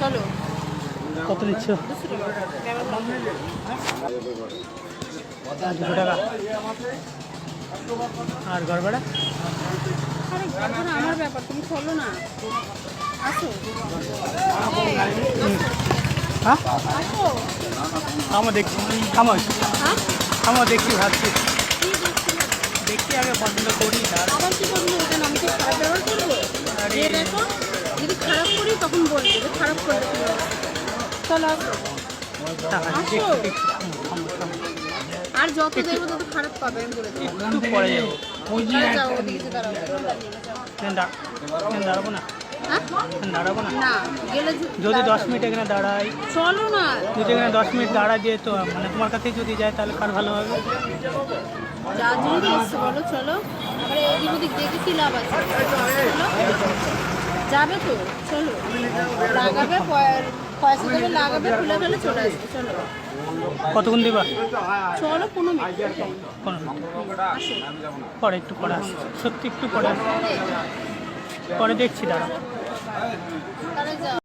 চলো। কত নিচ্ছ? 200 টাকা। আর ঘর ভাড়া? আরে ঘর ভাড়া আমার ব্যাপার, তুমি চলো না, আসো। হ্যাঁ আসো। থামো দেখছি, থামো হ্যাঁ থামো দেখছি, ভাবছি কি দেখছি? দেখছি আগে পছন্দ করি তার। আবার কি করবো? কেন আমি কি খারাপ ব্যবহার করবো? আরে। দিয়ে দেখো, যদি খারাপ করি তখন বলবে যে খারাপ করবে তুমি। চলো আসো। দেখছি, আসো। দেখছি, থামো থামো থামো। আর যত দেখবো তত খারাপ পাবে, আমি বলে দিই। একটু পরে যাবো। তাহলে যাও, ওদিকে দাঁড়াও। এখানে দাঁড়াবো না, হ্যাঁ এখানে দাঁড়াবো না। না, গেলে যদি 10 মিনিট এখানে দাঁড়াই, চলো না। যদি এখানে 10 মিনিট দাঁড়া দিয়ে তো মানে তোমার কাছে যদি যায় তাহলে কার ভালো হবে? যা যদি এসছে বলো, চলো। আবার এদিক ওদিক দেখে কি লাভ আছে? চলো। যাবে তো, চলো। লাগাবে, পয়সা দেবে, লাগাবে, খুলে ফেলে চলে আসবে, চলো। কতক্ষণ দিবা? চলো, 15 মিনিট। কোনো পরে, একটু পরে আসছি, সত্যি একটু পরে আসছি। পরে দেখছি, দাঁড়া। তাহলে যাও।